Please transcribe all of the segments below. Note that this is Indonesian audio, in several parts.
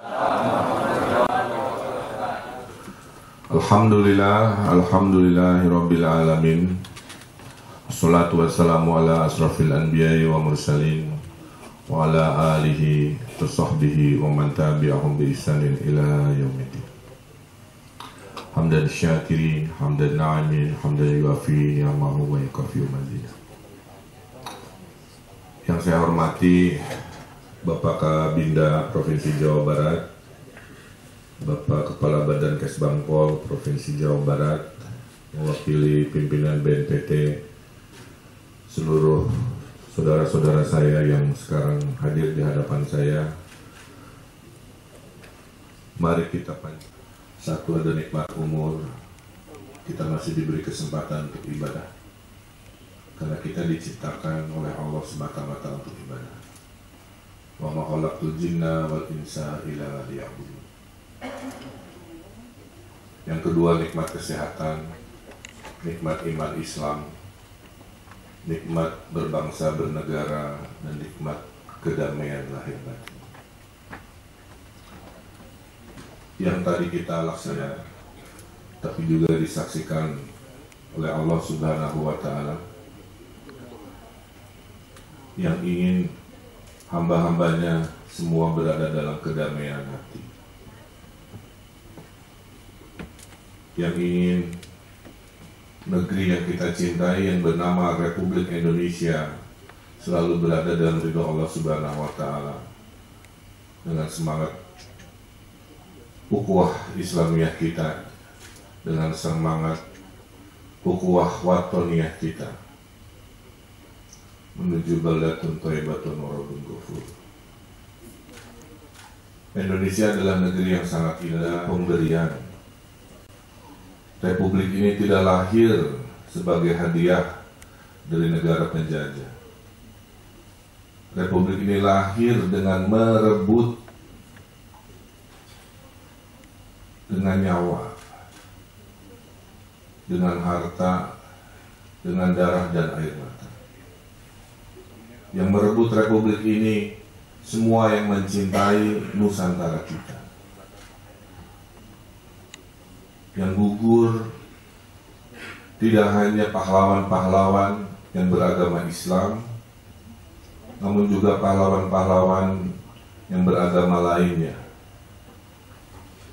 Alhamdulillahirabbil alamin. Wassalatu wassalamu ala asrafil anbiya'i wa mursalin wa ala alihi wa sahbihi wa man tabi'ahum bi ihsanin ila yaumiddin. Hamdan syakirin, hamdan na'imin, hamdan yuafi ni'amahu wa yukafi'u mazidah. Yang saya hormati Bapak Kabinda Provinsi Jawa Barat, Bapak Kepala Badan Kesbangpol Provinsi Jawa Barat, mewakili pimpinan BNPT, seluruh saudara-saudara saya yang sekarang hadir di hadapan saya. Mari kita panjang. Satu, ada nikmat umur, kita masih diberi kesempatan untuk ibadah, karena kita diciptakan oleh Allah semata-mata untuk ibadah. Wa ma khalaqtul jinna wal insa illa liya'budun. Yang kedua, nikmat kesehatan, nikmat iman Islam, nikmat berbangsa bernegara, dan nikmat kedamaian lahir batin. Yang tadi kita laksanakan, tapi juga disaksikan oleh Allah Subhanahu wa Ta'ala, yang ingin hamba-hambanya semua berada dalam kedamaian hati, yang ingin negeri yang kita cintai yang bernama Republik Indonesia selalu berada dalam ridho Allah Subhanahu wa Ta'ala, dengan semangat ukhuwah Islamiyah kita, dengan semangat ukhuwah watoniyah kita, menuju baldatun thayyibatun wa rabbun ghafur. Indonesia adalah negeri yang sangat indah, pemberian. Republik ini tidak lahir sebagai hadiah dari negara penjajah. Republik ini lahir dengan merebut, dengan nyawa, dengan harta, dengan darah dan air mata. Yang merebut republik ini semua yang mencintai Nusantara kita. Yang gugur tidak hanya pahlawan-pahlawan yang beragama Islam, namun juga pahlawan-pahlawan yang beragama lainnya,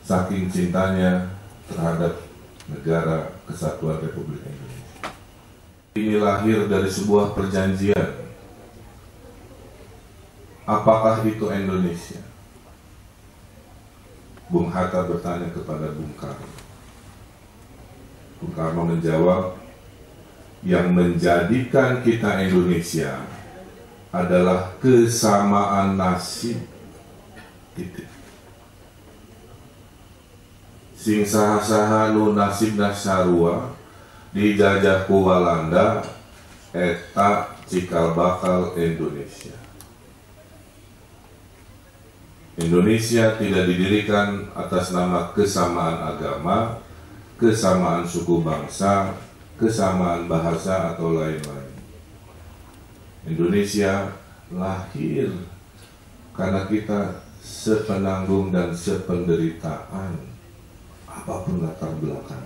saking cintanya terhadap negara kesatuan Republik Indonesia. Ini lahir dari sebuah perjanjian. Apakah itu Indonesia? Bung Hatta bertanya kepada Bung Karno. Bung Karno menjawab, yang menjadikan kita Indonesia adalah kesamaan nasib. Titik. Sing saha-saha nu nasibna sarua dijajah ku Walanda, eta cikal bakal Indonesia. Indonesia tidak didirikan atas nama kesamaan agama, kesamaan suku bangsa, kesamaan bahasa atau lain-lain. Indonesia lahir karena kita sepenanggung dan sependeritaan, apapun latar belakang.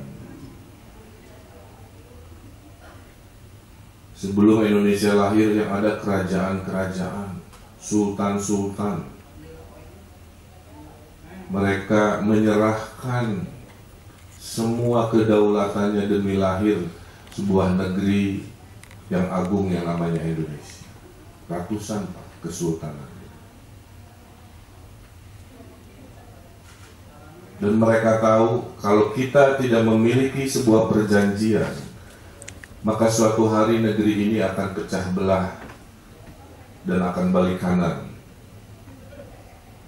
Sebelum Indonesia lahir yang ada kerajaan-kerajaan, sultan-sultan. Mereka menyerahkan semua kedaulatannya demi lahir sebuah negeri yang agung yang namanya Indonesia. Ratusan kesultanan. Dan mereka tahu kalau kita tidak memiliki sebuah perjanjian, maka suatu hari negeri ini akan pecah belah dan akan balik kanan.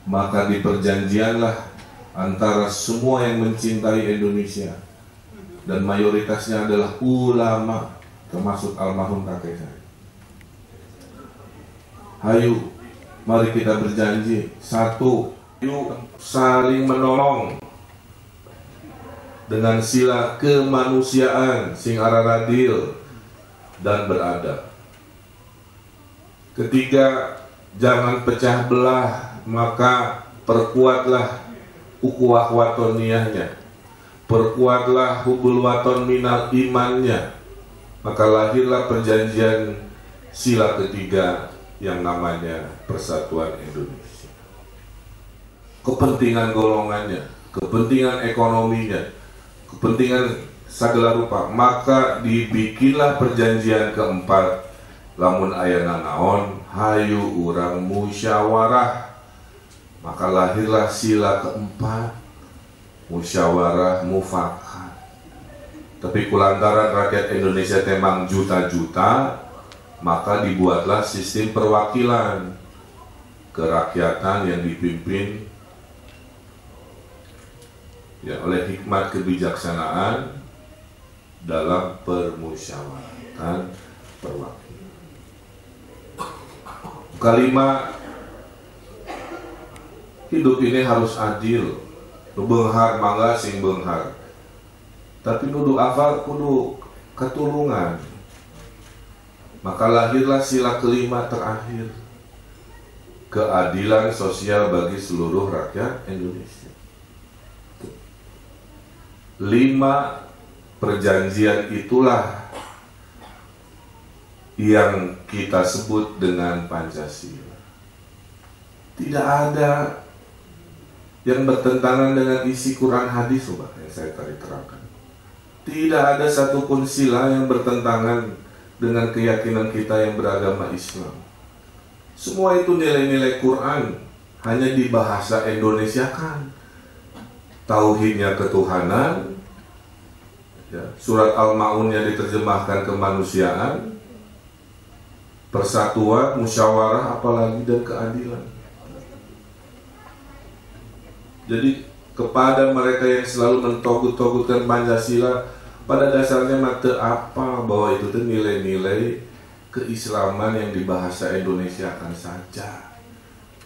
Maka di perjanjianlah antara semua yang mencintai Indonesia, dan mayoritasnya adalah ulama, termasuk almarhum kakek saya. Hayu, mari kita berjanji, satu, yuk saling menolong dengan sila kemanusiaan sing araradil dan beradab. Ketiga, jangan pecah belah, maka perkuatlah ukhuwah watoniyahnya, perkuatlah hubul waton minal imannya, maka lahirlah perjanjian sila ketiga yang namanya Persatuan Indonesia. Kepentingan golongannya, kepentingan ekonominya, kepentingan segala rupa, maka dibikinlah perjanjian keempat. Lamun aya nanaon hayu urang musyawarah, maka lahirlah sila keempat, musyawarah mufakat. Tapi kulantaran rakyat Indonesia temang juta-juta, maka dibuatlah sistem perwakilan kerakyatan yang dipimpin ya oleh hikmat kebijaksanaan dalam permusyawaratan perwakilan. Kalimat hidup ini harus adil, beunghar mangga sing beunghar, tapi nudu afal kudu ketulungan. Maka lahirlah sila kelima terakhir, keadilan sosial bagi seluruh rakyat Indonesia. 5 perjanjian itulah yang kita sebut dengan Pancasila. Tidak ada yang bertentangan dengan isi Quran hadis, Sobat, yang saya tadi terangkan. Tidak ada satupun sila yang bertentangan dengan keyakinan kita yang beragama Islam. Semua itu nilai-nilai Quran, hanya dibahasa Indonesiakan. Tauhidnya ketuhanan, ya, surat Al-Ma'unnya diterjemahkan kemanusiaan, persatuan, musyawarah, apalagi dan keadilan. Jadi kepada mereka yang selalu mentogut-togutkan Pancasila, pada dasarnya mata apa bahwa itu tuh nilai-nilai keislaman yang dibahasa Indonesiakan saja,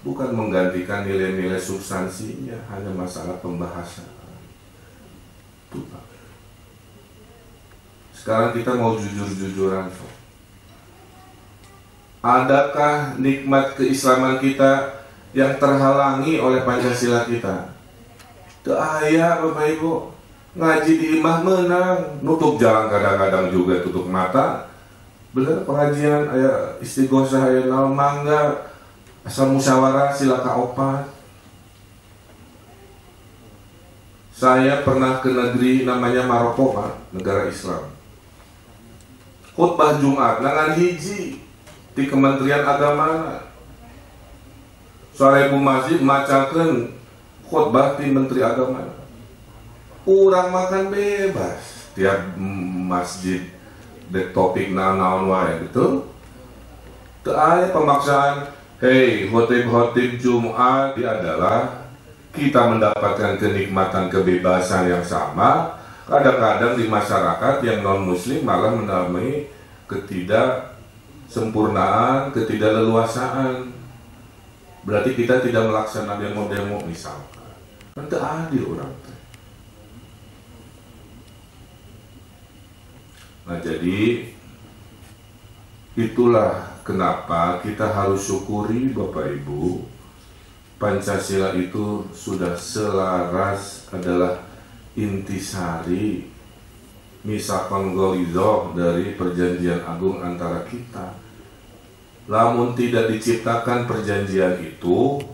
bukan menggantikan nilai-nilai substansinya, hanya masalah pembahasan. Sekarang kita mau jujur-jujuran. Adakah nikmat keislaman kita yang terhalangi oleh Pancasila kita? Teu aya, Bapak Ibu. Ngaji di imah menang, nutup jalan kadang-kadang juga tutup mata. Bener pengajian aya istighosah aya naon mangga, asal musyawarah sila kaopat. Saya pernah ke negeri namanya Maroko, Pak, negara Islam. Khutbah Jumat nangan hiji di Kementerian Agama. Sore Bu Masjid macakeun khutbah di Menteri Agama. Urang makan bebas tiap masjid dek topik naon-naon wae, betul? Teu aya pemaksaan. Hei, khotib-khotib Jumat adalah kita mendapatkan kenikmatan kebebasan yang sama. Kadang-kadang di masyarakat yang non-muslim malah mengalami ketidaksempurnaan, ketidakleluasaan. Berarti kita tidak melaksanakan demo-demo misalkan. Kan teu adil urang teh. Nah, jadi itulah kenapa kita harus syukuri Bapak Ibu, Pancasila itu sudah selaras adalah intisari misakon golizoh dari perjanjian agung antara kita. Lamun tidak diciptakan perjanjian itu,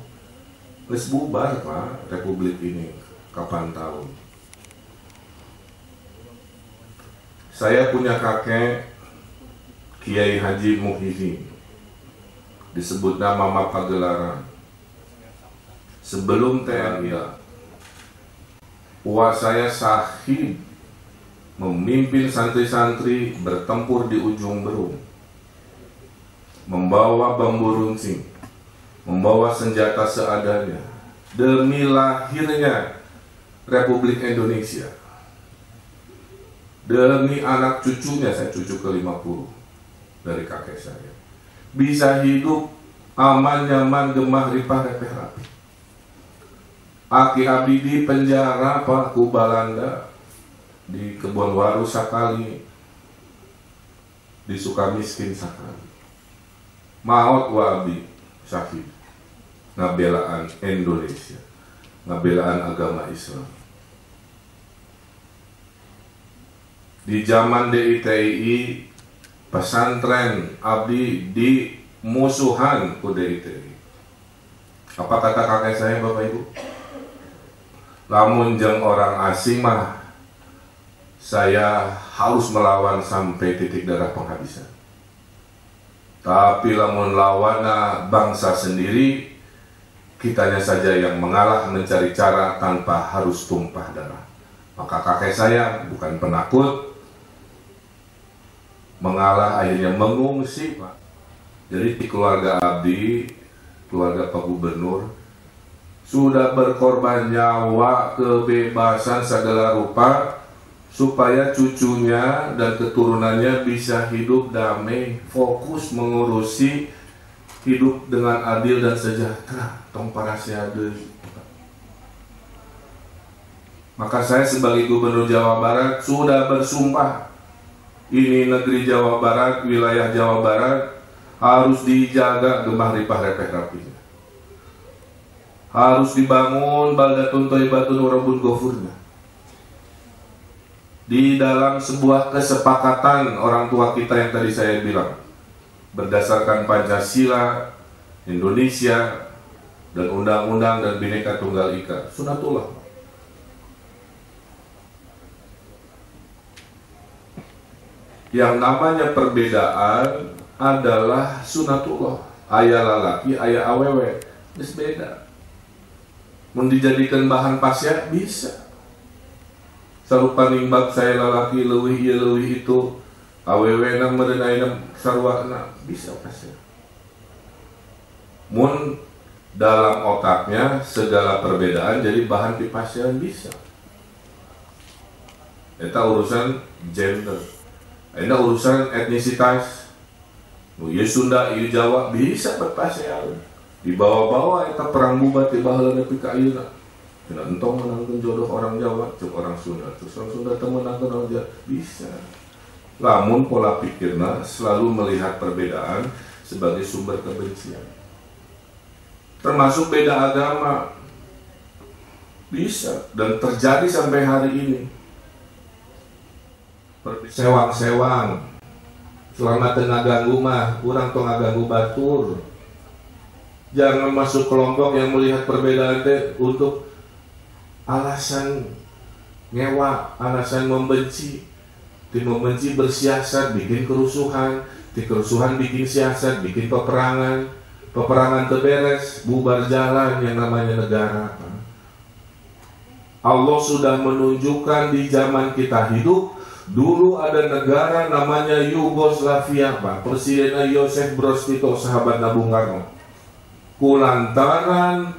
geus bubar Pak Republik ini kapan tahu. Saya punya kakek Kiai Haji Muhyiddin, disebut nama Mapagelaran. Sebelum TNI, uas saya sahib memimpin santri-santri bertempur di ujung Berung, membawa bambu runcing, membawa senjata seadanya demi lahirnya Republik Indonesia, demi anak cucunya. Saya cucu ke-50 dari kakek saya, bisa hidup aman, nyaman, gemah, ripah, repeh, rapi. Aki abdi di penjara Pak ku Balanda di Kebon Waru sakali, di Sukamiskin sakali, maut wa abdi syahid. ngabelaan Indonesia, ngabelaan agama Islam. Di zaman DITI, pesantren abdi di musuhan ku DITI. Apa kata kakek saya, Bapak Ibu? Lamun jeung orang asing mah saya harus melawan sampai titik darah penghabisan. Tapi lamun lawana bangsa sendiri, kitanya saja yang mengalah mencari cara tanpa harus tumpah darah. Maka kakek saya bukan penakut, mengalah akhirnya mengungsi, Pak. Jadi di keluarga abdi, keluarga Pak Gubernur, sudah berkorban nyawa, kebebasan segala rupa supaya cucunya dan keturunannya bisa hidup damai, fokus mengurusi hidup dengan adil dan sejahtera. Tong parasiade. Maka saya sebagai Gubernur Jawa Barat sudah bersumpah, ini negeri Jawa Barat, wilayah Jawa Barat harus dijaga gemah ripah repeh rapinya. Harus dibangun baldatun thayyibatun warabun ghafurnya. Di dalam sebuah kesepakatan orang tua kita yang tadi saya bilang, berdasarkan Pancasila, Indonesia, dan Undang-Undang dan Bhinneka Tunggal Ika, sunatullah. Yang namanya perbedaan adalah sunatullah. Ayah lalaki, ayah awewe, bisa beda. Mau dijadikan bahan pasya bisa. Sarupa nimbak saya lalaki leuwih ieu leuwih itu, awewe na meureunna sarwana bisa pasya. Mun dalam otaknya segala perbedaan jadi bahan dipasyaan bisa. Eta urusan gender. Ini urusan etnisitas, ieu Sunda, ieu Jawa bisa berpasean. Di bawah-bawah kita perang bubat di baheula nepi ka ayeuna. Cenah entong menangkeun jodoh orang Jawa, cek orang Sunda. Terus orang Sunda teu menangkeun orang Jawa, bisa. Lamun pola pikirna selalu melihat perbedaan sebagai sumber kebencian. Termasuk beda agama. Bisa dan terjadi sampai hari ini. Sewang-sewang selama tengah ganggu mah kurang tong ngaganggu batur. Jangan masuk kelompok yang melihat perbedaan teh untuk alasan ngewa, alasan membenci. Di membenci bersiasat bikin kerusuhan, di kerusuhan bikin siasat, bikin peperangan, peperangan terberes, bubar jalan yang namanya negara. Allah sudah menunjukkan di zaman kita hidup. Dulu ada negara namanya Yugoslavia, Pak. Presidennya Joseph Broz Tito, sahabat Bung Karno. Kulantaran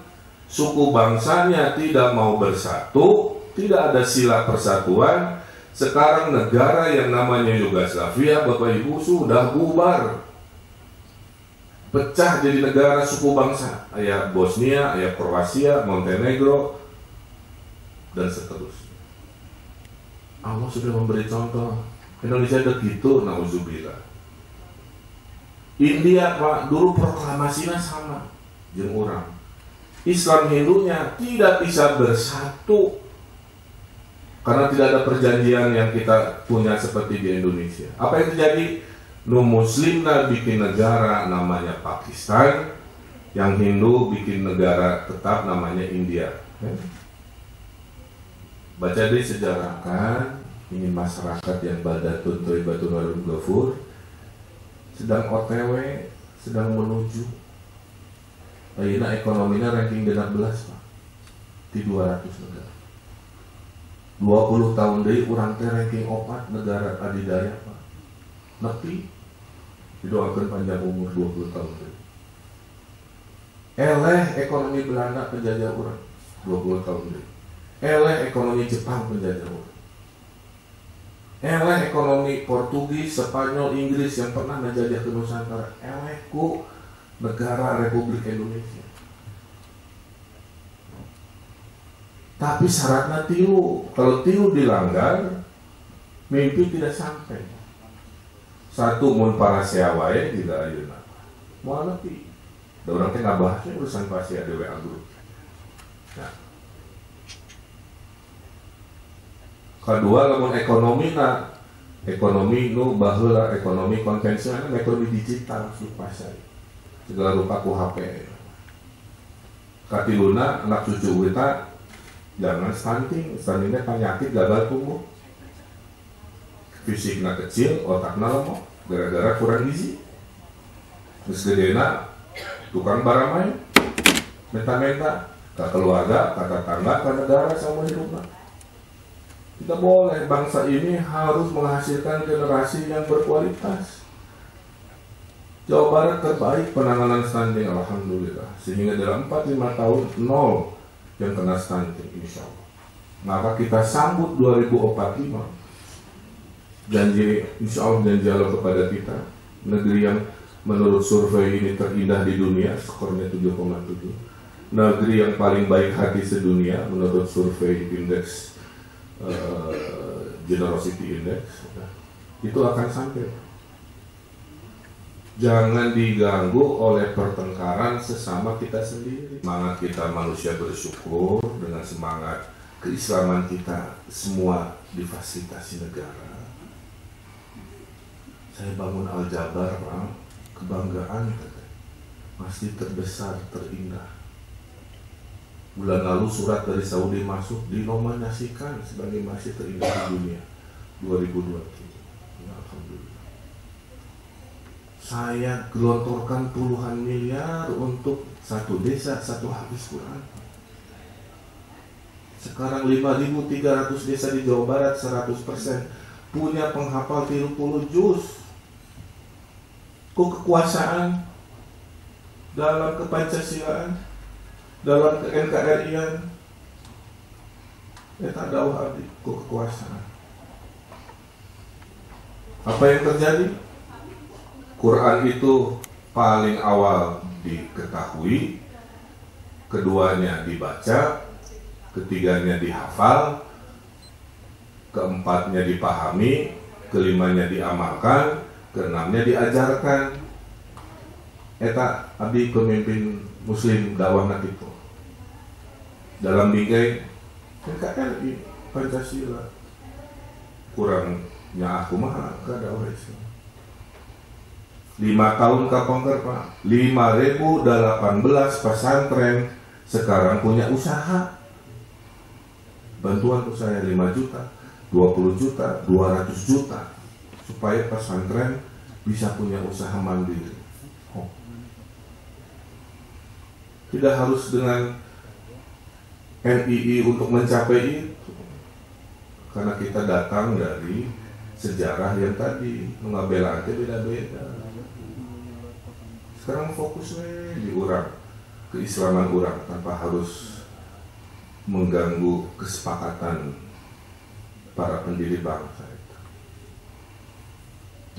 suku bangsanya tidak mau bersatu, tidak ada sila persatuan. Sekarang negara yang namanya Yugoslavia, Bapak Ibu, sudah bubar. Pecah jadi negara suku bangsa. Aya Bosnia, aya Kroasia, Montenegro, dan seterusnya. Allah sudah memberi contoh. Indonesia udah gitu, nauzubillah. India, Pak, dulu proklamasinya sama jeung orang. Islam Hindunya tidak bisa bersatu karena tidak ada perjanjian yang kita punya seperti di Indonesia. Apa yang terjadi? Nu Muslimna bikin negara namanya Pakistan, yang Hindu bikin negara tetap namanya India. Baca di sejarah kan, ini masyarakat yang baldatun thayyibatun warabun ghafur sedang OTW, sedang menuju. Ayeuna ekonominya ranking 16, Pak. Di 200 negara. 20 tahun deui urang teh ranking 4 negara adidaya, Pak. Nepi didoakeun panjang umur 20 tahun deui. Eleh ekonomi Belanda penjajah urang 20 tahun deui. Eleh ekonomi Jepang penjajah urang. Eleh ekonomi Portugis, Spanyol, Inggris yang pernah menjajah ke Nusantara. Eleh ku negara Republik Indonesia. Tapi syaratnya tilu. Kalau tilu dilanggar, mimpi tidak sampai. Satu mun para sewae tidak ayeuna. Moal nepi. Da orang teh ngabahasnya urusan pasti ada WA grup. Nah. Kedua lamun ekonomi nu baheula ekonomi konvensional, ekonomi digital supaya segala rupa ku HP. Katiluna anak cucu kita jangan stuntingnya penyakit gagal tumbuh. Fisiknya kecil, otaknya lemah, gara-gara kurang gizi. Terus gedena tukang baramai, menta-menta, ke keluarga, ke tetangga, ke negara, sama hidupnya. Tidak boleh, bangsa ini harus menghasilkan generasi yang berkualitas. Jawa Barat terbaik penanganan stunting, alhamdulillah. Sehingga dalam 4-5 tahun, 0 yang kena stunting, insya Allah. Maka kita sambut 2045. Janji, insya Allah janji Allah kepada kita. Negeri yang menurut survei ini terindah di dunia, skornya 7,7. Negeri yang paling baik hati sedunia, menurut survei indeks Generosity Index, itu akan sampai. Jangan diganggu oleh pertengkaran sesama kita sendiri. Semangat kita manusia bersyukur, dengan semangat keislaman kita semua difasilitasi negara. Saya bangun Al-Jabar, Pak, kebanggaan, masjid terbesar, terindah. Bulan lalu surat dari Saudi masuk, dinominasikan sebagai masjid terindah di dunia 2023. Alhamdulillah. Saya gelontorkan puluhan miliar untuk satu desa, satu hafiz Quran. Sekarang 5.300 desa di Jawa Barat 100% punya penghafal 30 juz. Kekuasaan dalam kepancasilaan, dalam ke-NKRI-an, eta dakwah abdi ku kekuasaan. Apa yang terjadi? Quran itu paling awal diketahui, keduanya dibaca, ketiganya dihafal, keempatnya dipahami, kelimanya diamalkan, keenamnya diajarkan. Eta abdi pemimpin muslim dakwah itu dalam bingkai NKRI Pancasila. Kurangnya aku mah ke dakwah Islam 5 tahun kapongker, Pak. 5.018 pesantren sekarang punya usaha. Bantuan ke saya 5 juta, 20 juta, 200 juta supaya pesantren bisa punya usaha mandiri. Tidak harus dengan NII untuk mencapai itu, karena kita datang dari sejarah yang tadi mengabela beda-beda. Sekarang fokusnya di orang, keislaman orang, tanpa harus mengganggu kesepakatan para pendiri bangsa itu.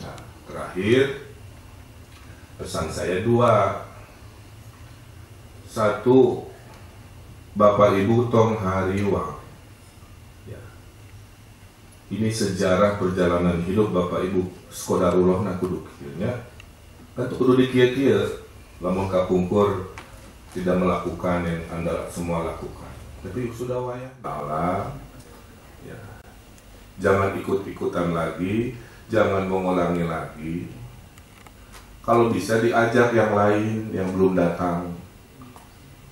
Nah, terakhir pesan saya 2. 1, Bapak Ibu tong hariwang. Ya. Ini sejarah perjalanan hidup Bapak Ibu. Skodarullah na kudu kieunya. Kan kudu dikieu-kieu. Lamun kapungkur tidak melakukan yang Anda semua lakukan. Tapi sudah wayah. Salah. Ya. Jangan ikut-ikutan lagi, jangan mengulangi lagi. Kalau bisa diajak yang lain yang belum datang,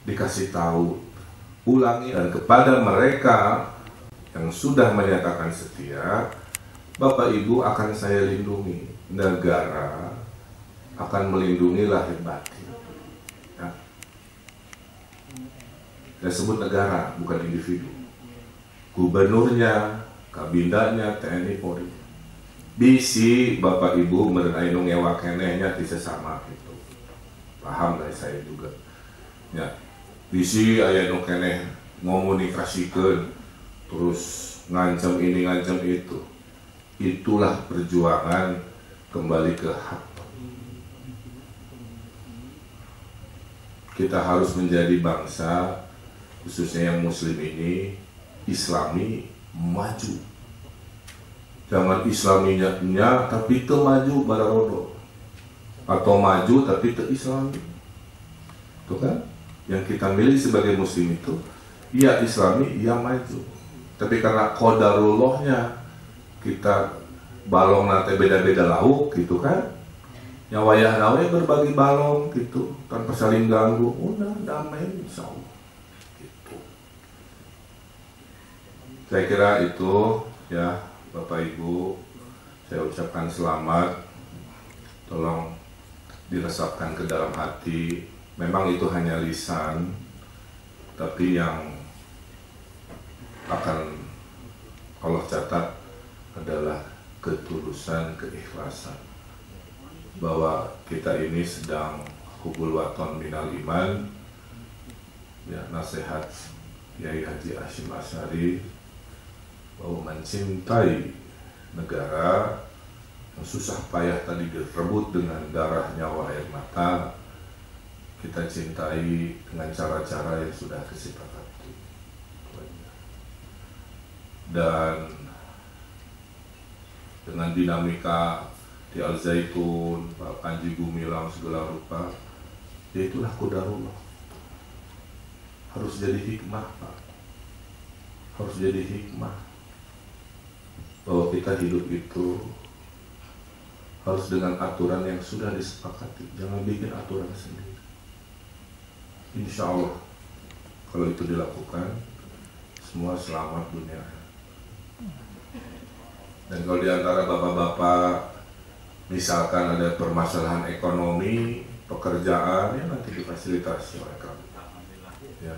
dikasih tahu, ulangi. Dan kepada mereka yang sudah menyatakan setia, Bapak Ibu akan saya lindungi. Negara akan melindungi lahir batin. Ya. Saya sebut negara, bukan individu. Gubernurnya, kabindanya, TNI, Polri. Bisi Bapak Ibu merenai ngewa kenehnya di sesama itu. Paham dari saya juga. Ya. Bisi aya nu keneh ngomunikasikeun terus ngancam ini ngancam itu. Itulah perjuangan kembali ke hak. Kita harus menjadi bangsa, khususnya yang muslim ini, Islami maju. Jangan Islaminya tapi teu maju bararodo, atau maju tapi teu Islami. tuh kan? Yang kita milih sebagai muslim itu, iya Islami, iya maju. Tapi karena qadarullahnya kita balong nanti beda-beda lauk gitu kan? Yang wayah nawe berbagi balong gitu, tanpa saling ganggu, udah damai insya Allah. Gitu. Saya kira itu ya Bapak Ibu, saya ucapkan selamat. Tolong diresapkan ke dalam hati. Memang itu hanya lisan, tapi yang akan Allah catat adalah ketulusan, keikhlasan, bahwa kita ini sedang hubul waton minal iman. Ya, nasihat Kiai Haji Hasyim Asy'ari bahwa mencintai negara yang susah payah tadi direbut dengan darah, nyawa, air mata, kita cintai dengan cara-cara yang sudah disepakati. Dan dengan dinamika di Al-Zaitun, Pak Panji Gumilang segala rupa, ya itulah qadarullah. Harus jadi hikmah, Pak. Harus jadi hikmah bahwa kita hidup itu harus dengan aturan yang sudah disepakati. Jangan bikin aturan sendiri. Insya Allah kalau itu dilakukan, semua selamat dunia. Dan kalau di antara bapak-bapak misalkan ada permasalahan ekonomi, pekerjaan, ya nanti difasilitasi oleh kami. Ya.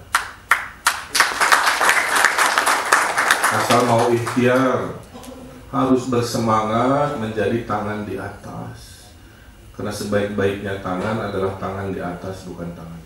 Asal mau ikhtiar, harus bersemangat menjadi tangan di atas. Karena sebaik-baiknya tangan adalah tangan di atas, bukan tangan